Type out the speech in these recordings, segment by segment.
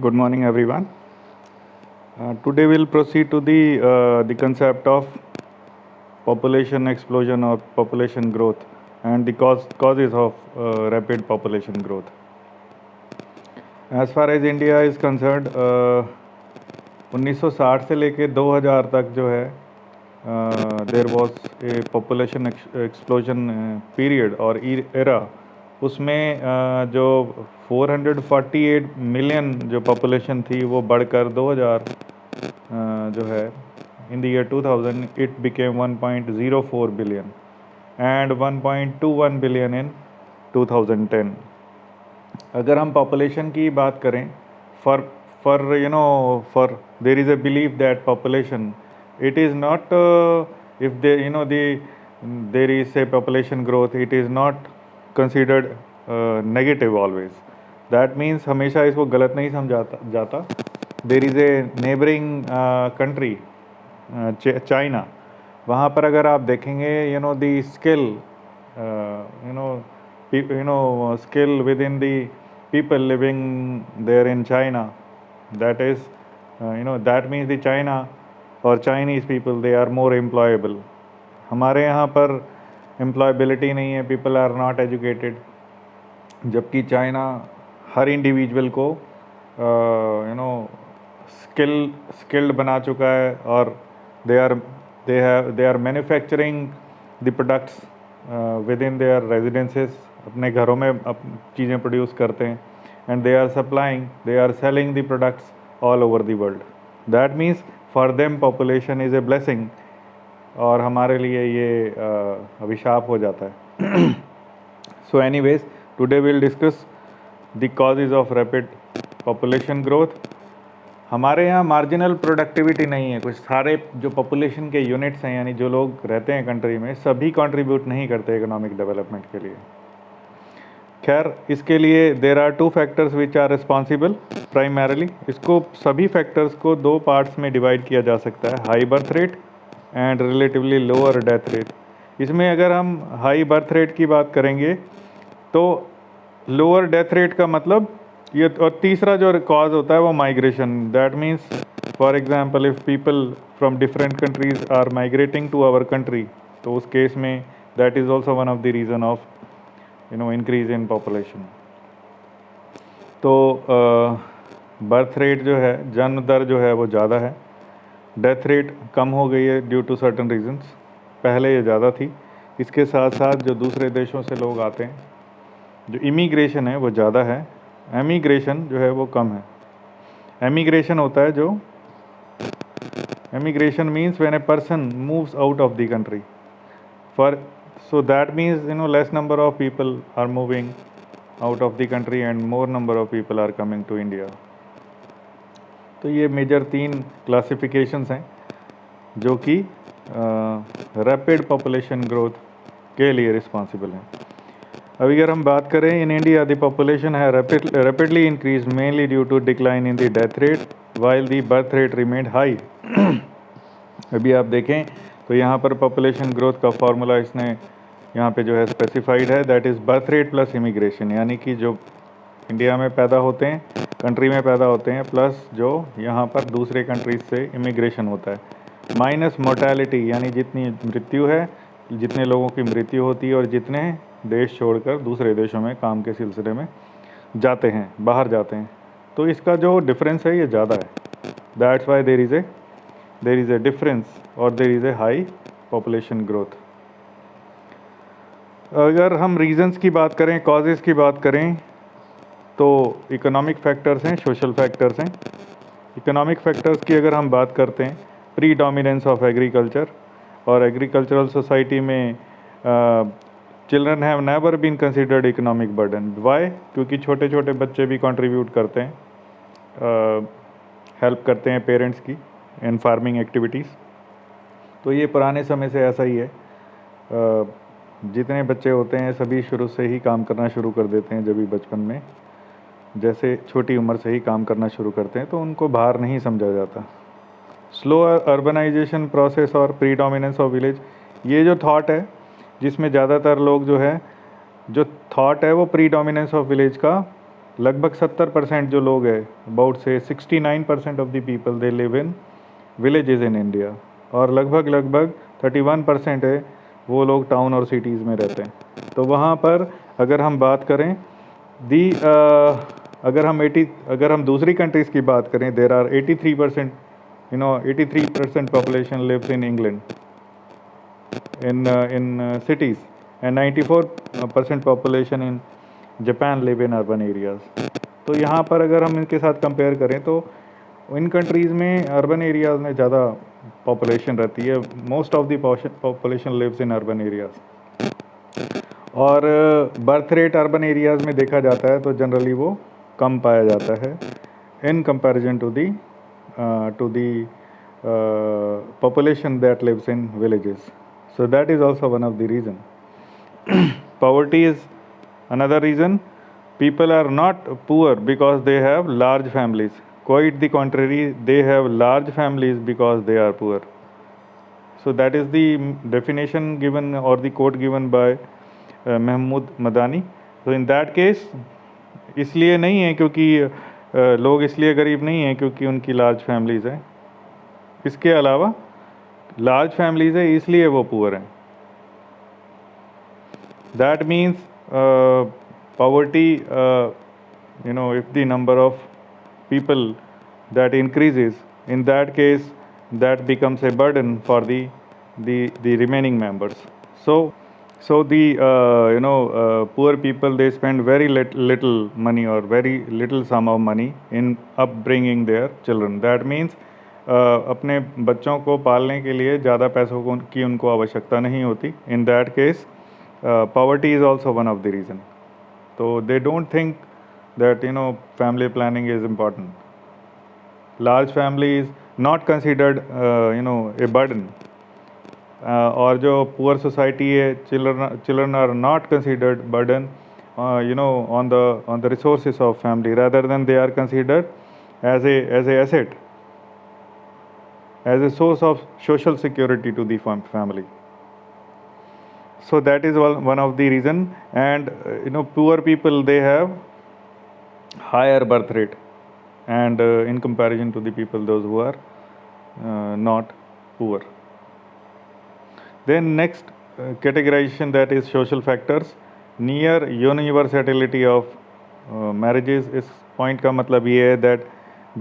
Good morning, everyone. Today we'll proceed to the concept of population explosion or population growth and the causes of rapid population growth. As far as India is concerned, 1960 से लेके 2000 तक जो है there was a population explosion period और era. उसमें जो 448 million जो population थी वो बढ़कर 2000 जो है in the year 2000 it became 1.04 billion and 1.21 billion in 2010। अगर हम पॉपुलेशन की बात करें for their is a believe that population it is not if they there is a population growth, it is not considered negative always. That means हमेशा इसको गलत नहीं समझा जाता। there is a neighboring country China, वहाँ पर अगर आप देखेंगे the skill skill within the people living there in China, that is that means the China और Chinese people they are more employable. हमारे यहाँ पर एम्प्लॉयबिलिटी नहीं है, पीपल आर नॉट एजुकेटेड, जबकि चाइना हर इंडिविजुअल को स्किल्ड बना चुका है और they are manufacturing the products within their residences. अपने घरों में चीज़ें प्रोड्यूस करते हैं and they are selling the products all over the world. That means for them population is a blessing और हमारे लिए ये अभिशाप हो जाता है। So anyways today will discuss the causes of rapid population growth. हमारे यहाँ मार्जिनल प्रोडक्टिविटी नहीं है। कुछ सारे जो पॉपुलेशन के यूनिट्स हैं, यानी जो लोग रहते हैं कंट्री में, सभी कंट्रीब्यूट नहीं करते इकोनॉमिक डेवलपमेंट के लिए। खैर, इसके लिए there are two factors which are responsible primarily. इसको सभी फैक्टर्स को दो पार्ट्स में डिवाइड किया जा सकता है, high birth rate and relatively lower death rate. इसमें अगर हम हाई बर्थ रेट की बात करेंगे तो लोअर डेथ रेट का मतलब ये, और तीसरा जो कॉज होता है वो migration. That means for example if people from different countries are migrating to our country, तो उस केस में that is also one of the reason of increase in population. तो बर्थ रेट जो है, जन्म दर जो है वो ज़्यादा है, डेथ रेट कम हो गई है ड्यू टू सर्टन रीजंस। पहले ये ज़्यादा थी। इसके साथ साथ जो दूसरे देशों से लोग आते हैं, जो इमिग्रेशन है वो ज़्यादा है, एमिग्रेशन जो है वो कम है। एमिग्रेशन होता है जो emigration means when a person moves out of the country for so that means less number of people are moving out of the country and more number of people are coming to India. तो ये major 3 classifications हैं जो कि rapid population growth के लिए responsible हैं। अभी अगर हम बात करें, इन इंडिया द पॉपुलेशन है rapidly increase mainly due to decline in the death rate while the birth rate remained high. अभी आप देखें तो यहाँ पर पॉपुलेशन ग्रोथ का फॉर्मूला इसने यहाँ पे जो है स्पेसिफाइड है, that is birth rate plus immigration. यानी कि जो इंडिया में पैदा होते हैं, कंट्री में पैदा होते हैं, प्लस जो यहाँ पर दूसरे कंट्रीज से इमिग्रेशन होता है, माइनस मोर्टेलिटी, यानी जितनी मृत्यु है, जितने लोगों की मृत्यु होती है और जितने देश छोड़कर दूसरे देशों में काम के सिलसिले में जाते हैं, बाहर जाते हैं, तो इसका जो डिफरेंस है ये ज़्यादा है। That's why there is a difference और there is a high population growth. अगर हम रीजंस की बात करें, कॉजेज़ की बात करें, तो इकोनॉमिक फैक्टर्स हैं, सोशल फैक्टर्स हैं। इकोनॉमिक फैक्टर्स की अगर हम बात करते हैं, प्री डोमिनेंस ऑफ एग्रीकल्चर, और एग्रीकल्चरल सोसाइटी में children have never been considered economic burden. Why? क्योंकि छोटे छोटे बच्चे भी कंट्रीब्यूट करते हैं, हेल्प करते हैं पेरेंट्स की इन फार्मिंग एक्टिविटीज़। तो ये पुराने समय से ऐसा ही है। जितने बच्चे होते हैं सभी शुरू से ही काम करना शुरू कर देते हैं। जब भी बचपन में जैसे छोटी उम्र से ही काम करना शुरू करते हैं तो उनको बाहर नहीं समझा जाता। स्लो अर्बनाइजेशन प्रोसेस और प्रीडोमिनेंस ऑफ विलेज, ये जो थॉट है जिसमें ज़्यादातर लोग जो थॉट है वो प्रीडोमिनेंस ऑफ विलेज का लगभग 70% जो लोग हैं, अबाउट से 69% of the people they live in villages in India, और लगभग 31% है वो लोग टाउन और सिटीज़ में रहते हैं। तो वहाँ पर अगर हम बात करें दी अगर हम दूसरी कंट्रीज़ की बात करें, there are 83%, 83% population lives in England in cities, and 94% population in Japan live in urban areas. तो यहाँ पर अगर हम इनके साथ कंपेयर करें तो इन कंट्रीज़ में अर्बन एरियाज़ में ज़्यादा पॉपुलेशन रहती है। Most of the population lives in urban areas, और बर्थ रेट अर्बन एरियाज़ में देखा जाता है तो जनरली वो कम पाया जाता है in comparison to the population that lives in villages. So that is also one of the reason. Poverty is another reason. People are not poor because they have large families. Quite the contrary, they have large families because they are poor. So that is the definition given or the quote given by Mahmood Madani. So in that case, इसलिए नहीं है क्योंकि लोग इसलिए गरीब नहीं हैं क्योंकि उनकी लार्ज फैमिलीज़ हैं, इसके अलावा लार्ज फैमिलीज़ है इसलिए वो पुअर हैं। That means poverty, if the number of people that increases, in that case that becomes a burden for the remaining members. So the poor people, they spend very little money or very little sum of money in upbringing their children. That means अपने बच्चों को पालने के लिए ज़्यादा पैसों की उनको आवश्यकता नहीं होती। In that case poverty is also one of the reason. तो they don't think that family planning is important. Large family is not considered a burden, और जो पुअर सोसाइटी है, children are not considered burden on the resources of family, rather than they are considered as a asset, as a source of social security to the family. So that is one of the reason. And poor people, they have higher birth rate, and in comparison to the people those who are not poor. Then next categorization, that is social factors. Near universality of marriages, इस point का मतलब ये है that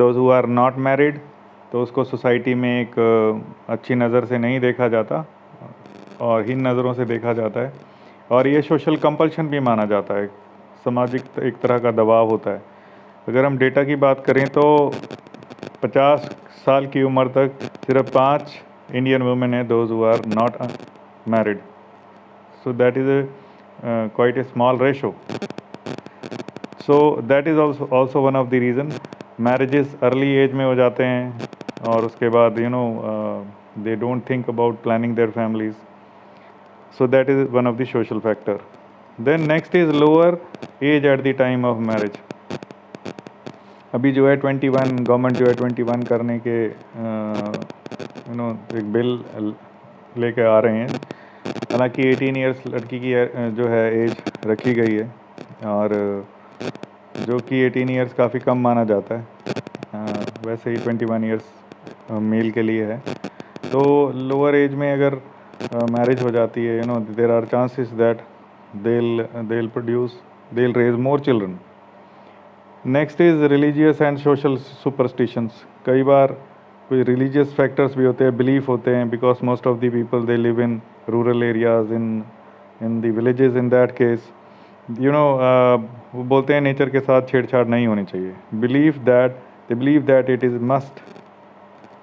those who are not married, तो उसको society में एक अच्छी नज़र से नहीं देखा जाता और हीन नज़रों से देखा जाता है, और ये सोशल कंपल्शन भी माना जाता है, सामाजिक एक तरह का दबाव होता है। अगर हम डेटा की बात करें तो 50 साल की उम्र तक सिर्फ 5 इंडियन वुमेन है those who are not married. So that is quite a small ratio. So that is also one of the reason. Marriages early age में हो जाते हैं और उसके बाद they don't think about planning their families. So that is one of the social factor. Then next is lower age at the time of marriage. अभी जो है 21, गवर्नमेंट जो है 21 करने के एक बिल लेके आ रहे हैं। हालांकि 18 ईयर्स लड़की की जो है एज रखी गई है, और जो कि 18 ईयर्स काफ़ी कम माना जाता है। वैसे ही 21 ईयर्स मेल के लिए है। तो लोअर एज में अगर मैरिज हो जाती है, there are chances that they'll raise more children. Next is religious and social superstitions. कई बार कोई रिलीजियस फैक्टर्स भी होते हैं, बिलीफ होते हैं, because most of the people they live in rural areas, in the villages. In that case वो बोलते हैं नेचर के साथ छेड़छाड़ नहीं होनी चाहिए। They believe that it is must.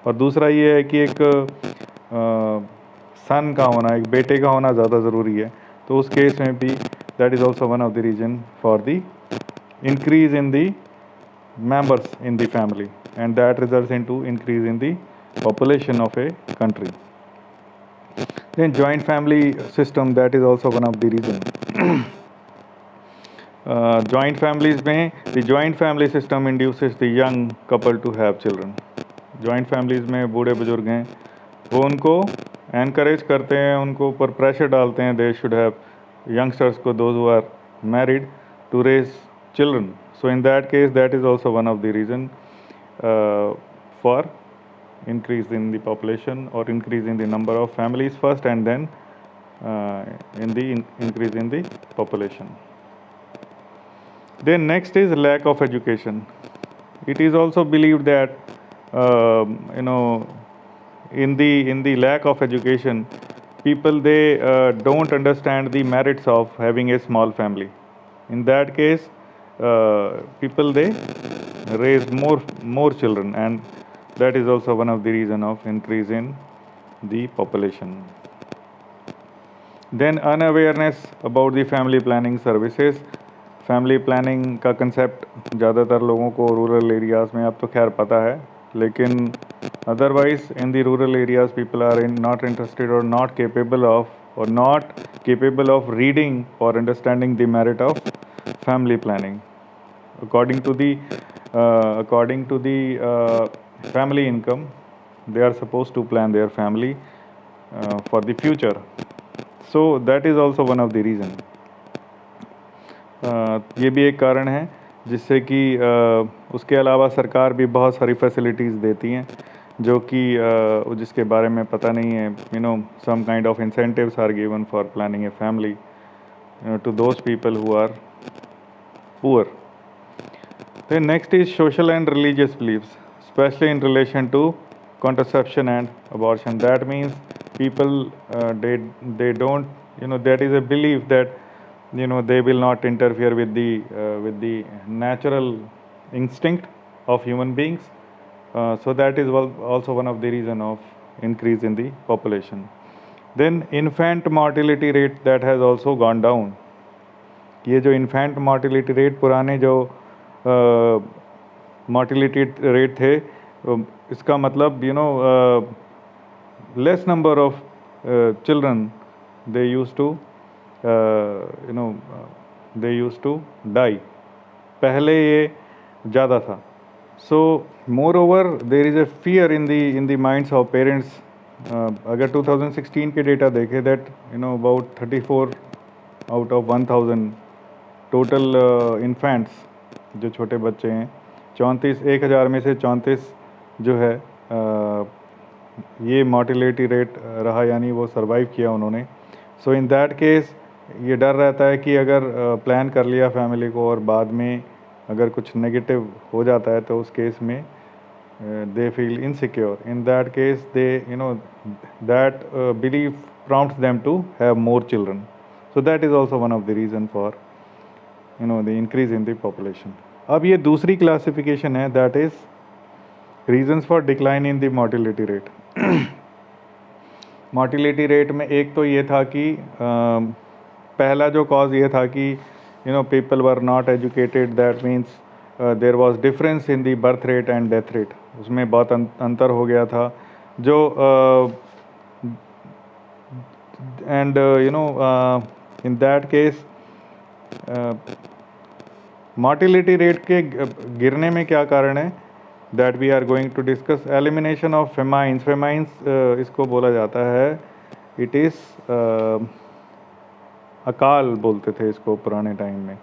और दूसरा ये है कि एक सन का होना, एक बेटे का होना ज़्यादा ज़रूरी है। तो उस केस में भी that is also one of the reason for the increase in the members in the family, and that results into increase in the population of a country. Then joint family system, that is also one of the reason. Joint families में the joint family system induces the young couple to have children. Joint families में बूढ़े बुजुर्ग हैं, वो उनको encourage करते हैं, उनको ऊपर pressure डालते हैं, they should have youngsters को, those who are married, to raise children So in that case, that is also one of the reason for increase in the population or increase in the number of families first, and then in the increase in the population. Then next is lack of education. It is also believed that you know, in the lack of education, people they don't understand the merits of having a small family. In that case, people they raise more children, and that is also one of the reason of increase in the population. Then unawareness about the family planning services. Family planning का concept ज़्यादातर लोगों को rural areas में अब तो खैर पता है, लेकिन otherwise in the rural areas people are in not interested और नॉट केपेबल ऑफ रीडिंग और understanding the merit of family planning. According to the family income, they are supposed to plan their family for the future. So that is also one of the reason. ये भी एक कारण है जिससे कि उसके अलावा सरकार भी बहुत सारी फैसिलिटीज़ देती हैं जो कि जिसके बारे में पता नहीं है. Some kind of incentives are given for planning a family to those people who are poor. Then next is social and religious beliefs, especially in relation to contraception and abortion. That means people they don't, that is a belief that they will not interfere with the natural instinct of human beings. So that is also one of the reason of increase in the population. Then infant mortality rate, that has also gone down. ये जो infant mortality rate पुराने जो mortality rate थे, इसका मतलब less number of children they use to die. पहले ये ज़्यादा था. So moreover there is a fear in the minds of parents. अगर 2016 के डेटा देखें that about 34 out of 1000 total infants जो छोटे बच्चे हैं, 1000 में से 34 जो है ये मोर्टिलिटी रेट रहा, यानी वो सरवाइव किया उन्होंने. सो इन दैट केस ये डर रहता है कि अगर प्लान कर लिया फैमिली को और बाद में अगर कुछ नेगेटिव हो जाता है तो उस केस में they feel insecure. In that case they that believe prompts them to have more children. So that is also one of the reason for the increase in the population. अब ये दूसरी classification है, that is reasons for decline in the mortality rate. Mortality rate में एक तो ये था कि पहला जो कॉज ये था कि people were not educated. That means there was difference in the birth rate and death rate. उसमें बहुत अंतर हो गया था जो and in that case mortality rate के गिरने में क्या कारण है, that we are going to discuss. Elimination of famines. इसको बोला जाता है, इट इज़ अकाल बोलते थे इसको पुराने टाइम में.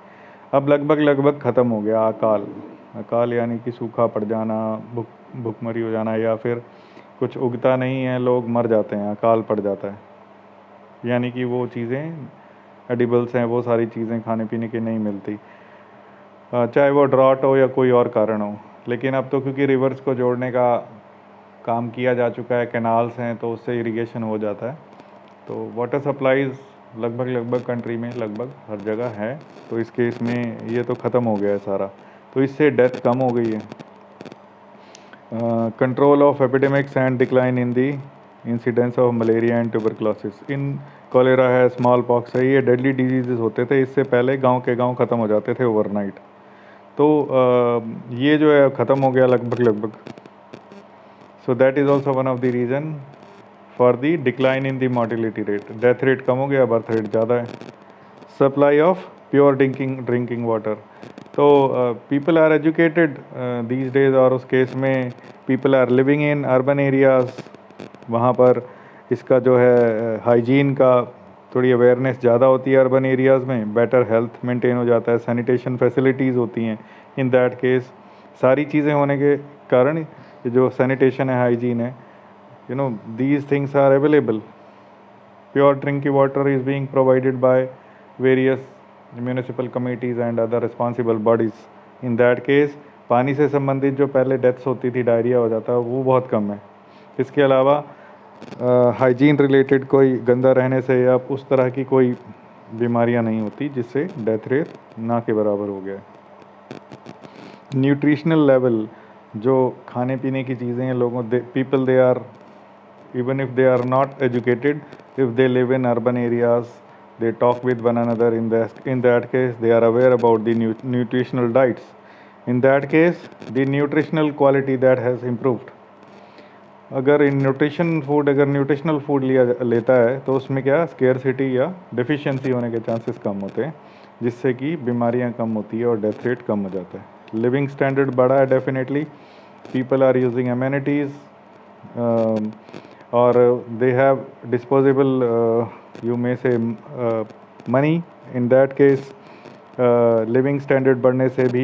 अब लगभग ख़त्म हो गया अकाल यानी कि सूखा पड़ जाना, भुखमरी हो जाना, या फिर कुछ उगता नहीं है, लोग मर जाते हैं, अकाल पड़ जाता है. यानी कि वो चीज़ें एडिबल्स हैं, वो सारी चीज़ें खाने पीने की नहीं मिलती, चाहे वो ड्रॉट हो या कोई और कारण हो. लेकिन अब तो क्योंकि रिवर्स को जोड़ने का काम किया जा चुका है, कैनाल्स हैं, तो उससे इरिगेशन हो जाता है. तो वाटर सप्लाईज़ लगभग कंट्री में लगभग हर जगह है. तो इस केस में ये तो ख़त्म हो गया है सारा, तो इससे डेथ कम हो गई है. Control of epidemics and decline in the incidence of malaria and tuberculosis. In cholera है, स्मॉल पॉक्स है, ये डेडली डिजीज़ होते थे. इससे पहले गांव के गांव ख़त्म हो जाते थे ओवरनाइट. तो ये जो है ख़त्म हो गया लगभग. So that is also one of the reason for the decline in the mortality rate. Death rate कम हो गया, बर्थ रेट ज़्यादा है. Supply of pure drinking water. तो people are educated these days, और उस केस में people are living in urban areas. वहाँ पर इसका जो है हाइजीन का थोड़ी अवेयरनेस ज़्यादा होती है अर्बन एरियाज़ में. बेटर हेल्थ मेंटेन हो जाता है, सैनिटेशन फैसिलिटीज़ होती हैं. इन दैट केस सारी चीज़ें होने के कारण ये जो सैनिटेशन है, हाइजीन है, you know, these things are available. Pure drinking water is being provided by various municipal committees and other responsible bodies. In that case पानी से संबंधित जो पहले डेथ्स होती थी, डायरिया हो जाता, वो बहुत कम है. इसके अलावा हाइजीन रिलेटेड कोई गंदा रहने से या उस तरह की कोई बीमारियां नहीं होती जिससे डेथ रेट ना के बराबर हो गया. न्यूट्रिशनल लेवल, जो खाने पीने की चीज़ें हैं, लोगों people they are, even if they are not educated, if they live in urban areas, they talk with one another. In that case they are aware about the nutritional diets. In that case the nutritional quality that has improved. अगर nutritional food लेता है तो उसमें क्या scarcity या deficiency होने के chances कम होते हैं, जिससे कि बीमारियां कम होती है और डेथ रेट कम हो जाता है. लिविंग स्टैंडर्ड बढ़ा है definitely. People are using amenities or they have disposable you may say money. In that case living standard बढ़ने से भी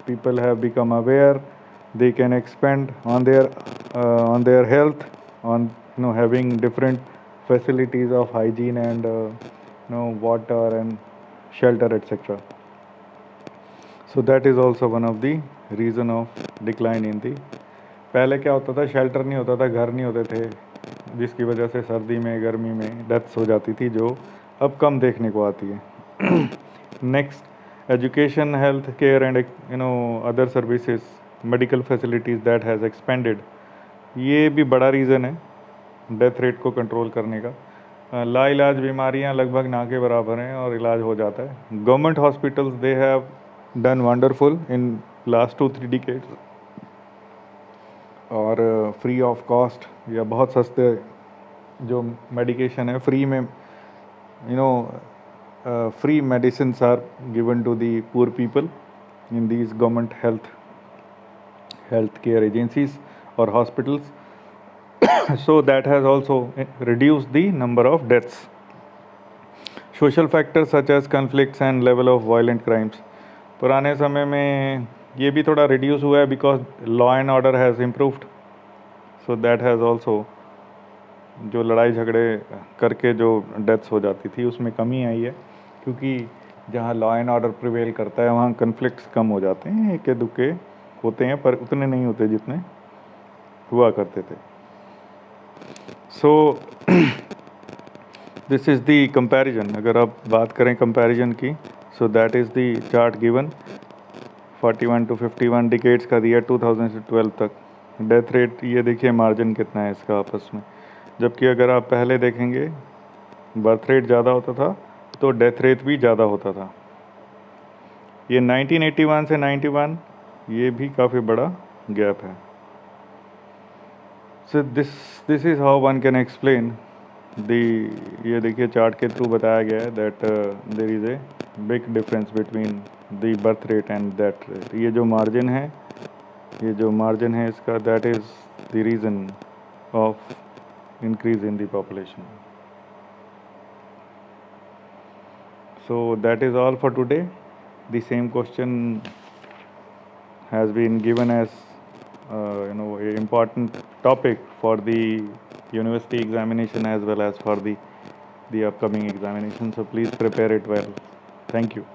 people have become aware. They can expand on their health, on having different facilities of hygiene and water and shelter, etc. So that is also one of the reason of decline in the. पहले क्या होता था, shelter नहीं होता था, घर नहीं होते थे, जिसकी वजह से सर्दी में गर्मी में डेथ्स हो जाती थी, जो अब कम देखने को आती है. Next, education, health care and other services, medical facilities that has expanded. ये भी बड़ा रीज़न है डेथ रेट को कंट्रोल करने का. लाइलाज बीमारियां लगभग ना के बराबर हैं और इलाज हो जाता है. Government hospitals they have done wonderful in last 2-3 decades, और फ्री ऑफ कॉस्ट या बहुत सस्ते जो मेडिकेशन है फ्री में, free medicines are given to the poor people in these government health care agencies or hospitals. So that has also reduced the number of deaths. Social factors such as conflicts and level of violent crimes. पुराने समय में ये भी थोड़ा reduce हुआ है because law and order has improved. So that has also, जो लड़ाई झगड़े करके जो डेथ्स हो जाती थी उसमें कमी आई है, क्योंकि जहाँ लॉ एंड ऑर्डर प्रिवेल करता है वहाँ कन्फ्लिक्ट्स कम हो जाते हैं. एके दुक्के होते हैं पर उतने नहीं होते जितने हुआ करते थे. सो दिस इज़ दी कंपैरिजन. अगर आप बात करें कंपैरिजन की, सो that is the chart given. 41 to 51 decades का दिया 2000 से 12 तक. डेथ रेट ये देखिए मार्जिन कितना है इसका आपस में. जबकि अगर आप पहले देखेंगे बर्थ रेट ज़्यादा होता था तो डेथ रेट भी ज़्यादा होता था. ये 1981 से 91 ये भी काफ़ी बड़ा गैप है. So this is how one can explain the. ये देखिए चार्ट के थ्रू बताया गया है that there is a big difference between the birth rate and that rate. ये जो मार्जिन है इसका, that is the reason of increase in the population. So that is all for today. The same question has been given as an important topic for the university examination as well as for the upcoming examination. So please prepare it well. Thank you.